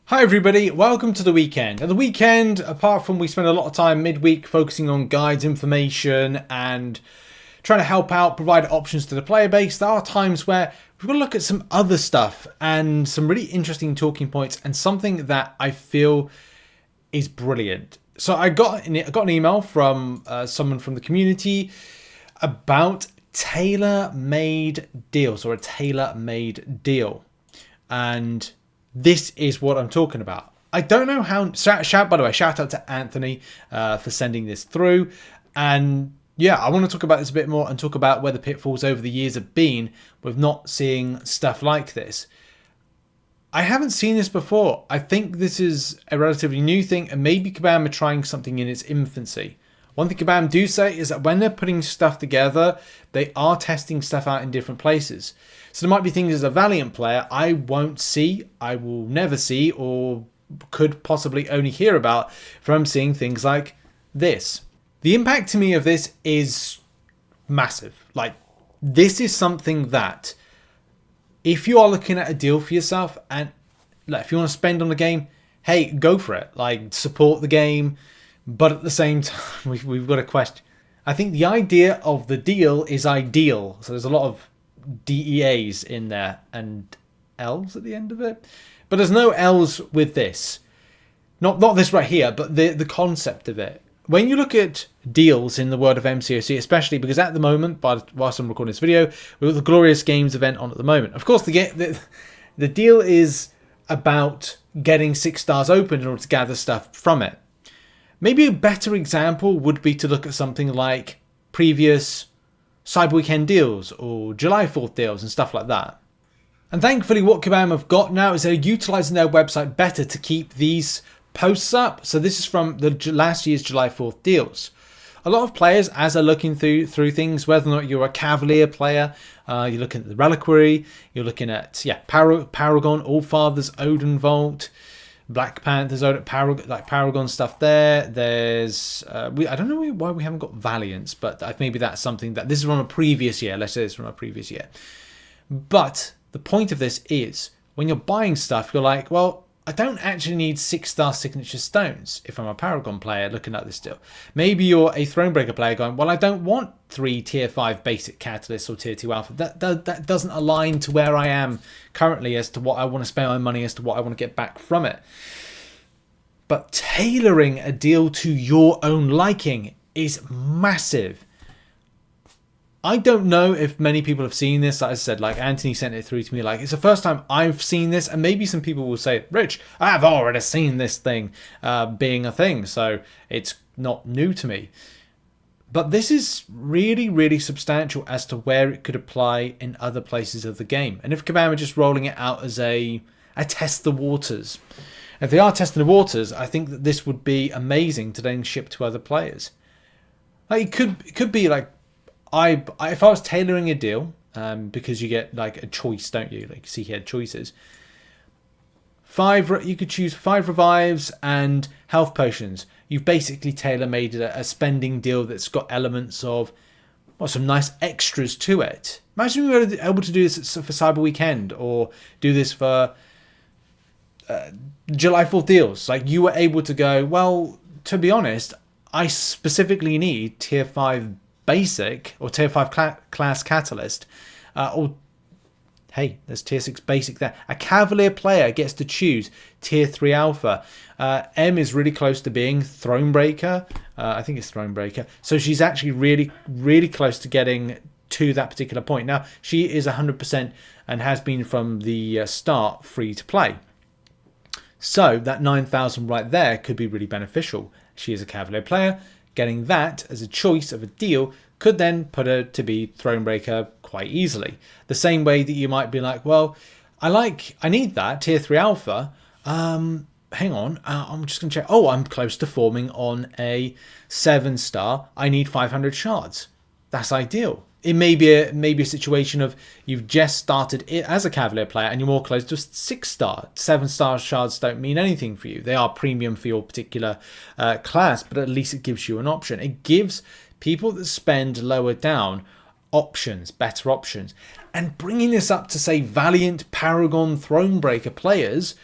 Hi everybody, welcome to the weekend. At the weekend, apart from we spend a lot of time midweek focusing on guides, information and trying to help out, provide options to the player base, there are times where we've got to look at some other stuff and some really interesting talking points and something that I feel is brilliant. So I got an email from someone from the community about tailor-made deals or a tailor-made deal. And this is what I'm talking about. I don't know how. By the way, shout out to Anthony for sending this through. And yeah, I want to talk about this a bit more and talk about where the pitfalls over the years have been with not seeing stuff like this. I haven't seen this before. I think this is a relatively new thing, and maybe Kabam are trying something in its infancy. One thing Kabam do say is that when they're putting stuff together, they are testing stuff out in different places. So there might be things as a Valiant player I won't see, I will never see, or could possibly only hear about from seeing things like this. The impact to me of this is massive. Like, this is something that if you are looking at a deal for yourself and like, if you want to spend on the game, hey, go for it. Like, support the game. But at the same time, we've got a question. I think the idea of the deal is ideal. So there's a lot of DEAs in there and L's at the end of it. But there's no L's with this. Not this right here, but the concept of it. When you look at deals in the world of MCOC, especially because at the moment, whilst I'm recording this video, we've got the Glorious Games event on at the moment. Of course, the deal is about getting 6 stars open in order to gather stuff from it. Maybe a better example would be to look at something like previous Cyber Weekend deals or July 4th deals and stuff like that. And thankfully what Kabam have got now is they're utilising their website better to keep these posts up. So this is from the last year's July 4th deals. A lot of players, as they're looking through things, whether or not you're a Cavalier player, you're looking at the Reliquary, you're looking at Paragon, Allfather's Odin Vault, Black Panther's Paragon stuff there. There's I don't know why we haven't got Valiants, but maybe that's something that this is from a previous year. Let's say it's from a previous year. But the point of this is when you're buying stuff, you're like, well, I don't actually need 6-star signature stones if I'm a Paragon player looking at this deal. Maybe you're a Thronebreaker player going, well, I don't want 3 tier 5 basic catalysts or tier 2 alpha. That doesn't align to where I am currently as to what I want to spend my money, as to what I want to get back from it. But tailoring a deal to your own liking is massive. I don't know if many people have seen this. Like I said, like Anthony sent it through to me. Like, it's the first time I've seen this, and maybe some people will say, Rich, I've already seen this thing being a thing, so it's not new to me. But this is really, really substantial as to where it could apply in other places of the game. And if Kabam are just rolling it out as a test the waters, if they are testing the waters, I think that this would be amazing to then ship to other players. Like, it could be like, if I was tailoring a deal, because you get like a choice, don't you? Like, see here, choices. You could choose 5 revives and health potions. You've basically tailor-made a spending deal that's got elements of, well, some nice extras to it. Imagine we were able to do this for Cyber Weekend or do this for July 4th deals. Like, you were able to go, well, to be honest, I specifically need tier 5 basic or tier 5 class catalyst, or hey, there's tier 6 basic there. A Cavalier player gets to choose tier 3 alpha. M is really close to being Thronebreaker. I think it's Thronebreaker. So she's actually really, really close to getting to that particular point. Now, she is 100% and has been from the start free to play. So that 9,000 right there could be really beneficial. She is a Cavalier player. Getting that as a choice of a deal could then put her to be Thronebreaker quite easily. The same way that you might be like, well, I need that tier 3 alpha. Hang on, I'm just going to check. Oh, I'm close to forming on a 7-star. I need 500 shards. That's ideal. It may be a situation of you've just started it as a Cavalier player and you're more close to a 6-star. 7-star shards don't mean anything for you. They are premium for your particular class, but at least it gives you an option. It gives people that spend lower down options, better options. And bringing this up to, say, Valiant, Paragon, Thronebreaker players,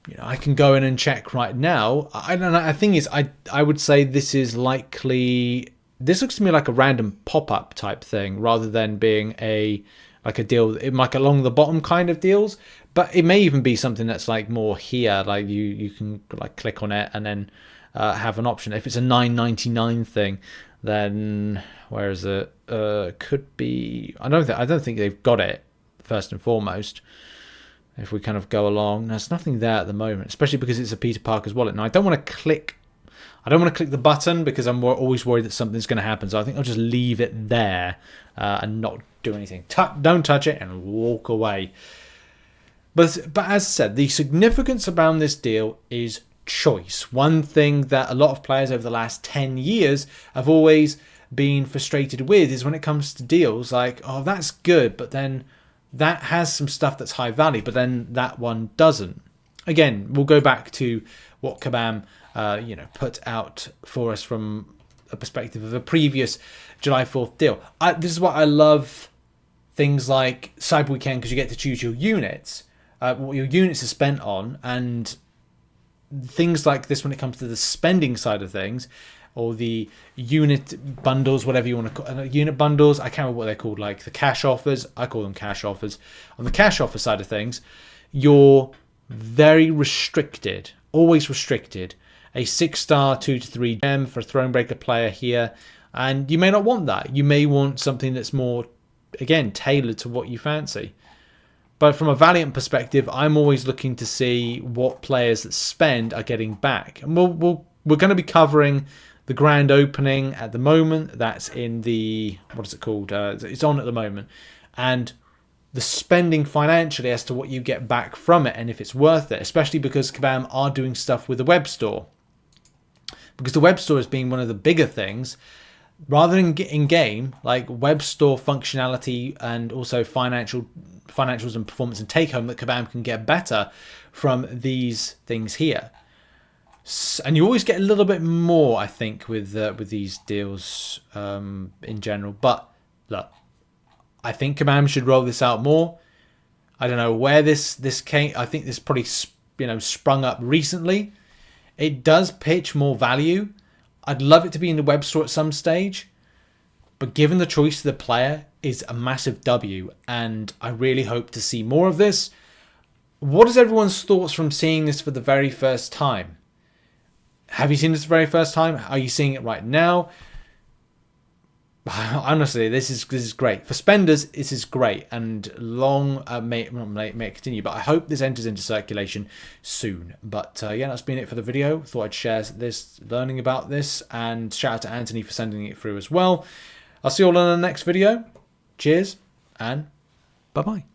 you know, I can go in and check right now. I don't know. The thing is, I would say this is likely. This looks to me like a random pop-up type thing rather than being like a deal, like along the bottom kind of deals. But it may even be something that's like more here, like you can like click on it and then have an option. If it's a $9.99 thing, then where is it? Could be. I don't think they've got it first and foremost. If we kind of go along, there's nothing there at the moment, especially because it's a Peter Parker's wallet. Now I don't want to click the button because I'm always worried that something's going to happen. So I think I'll just leave it there and not do anything. Don't touch it and walk away. But as I said, the significance around this deal is choice. One thing that a lot of players over the last 10 years have always been frustrated with is when it comes to deals like, oh, that's good, but then that has some stuff that's high value, but then that one doesn't. Again, we'll go back to what Kabam put out for us from a perspective of a previous July 4th deal. This is what I love things like Cyber Weekend, because you get to choose your units, what your units are spent on, and things like this when it comes to the spending side of things, or the unit bundles, whatever you want to call unit bundles. I can't remember what they're called, like the cash offers. I call them cash offers. On the cash offer side of things, you're very restricted, always restricted. A 6-star 2 to 3 gem for a Thronebreaker player here, and you may not want that. You may want something that's more, again, tailored to what you fancy. But from a Valiant perspective, I'm always looking to see what players that spend are getting back, and we're going to be covering the grand opening at the moment. That's in the, what is it called? It's on at the moment, and the spending financially as to what you get back from it and if it's worth it, especially because Kabam are doing stuff with the web store. Because the web store is being one of the bigger things, rather than in-game, like web store functionality and also financials and performance and take-home that Kabam can get better from these things here. And you always get a little bit more, I think, with these deals in general. But look, I think Kabam should roll this out more. I don't know where this came. I think this probably sprung up recently. It does pitch more value. I'd love it to be in the web store at some stage, but given the choice to the player is a massive W, and I really hope to see more of this. What is everyone's thoughts from seeing this for the very first time? Have you seen this for the very first time? Are you seeing it right now? Honestly, this is great. For spenders, this is great, and long may it continue, but I hope this enters into circulation soon. But yeah, that's been it for the video. Thought I'd share this, learning about this, and shout out to Anthony for sending it through as well. I'll see you all in the next video. Cheers, and bye-bye.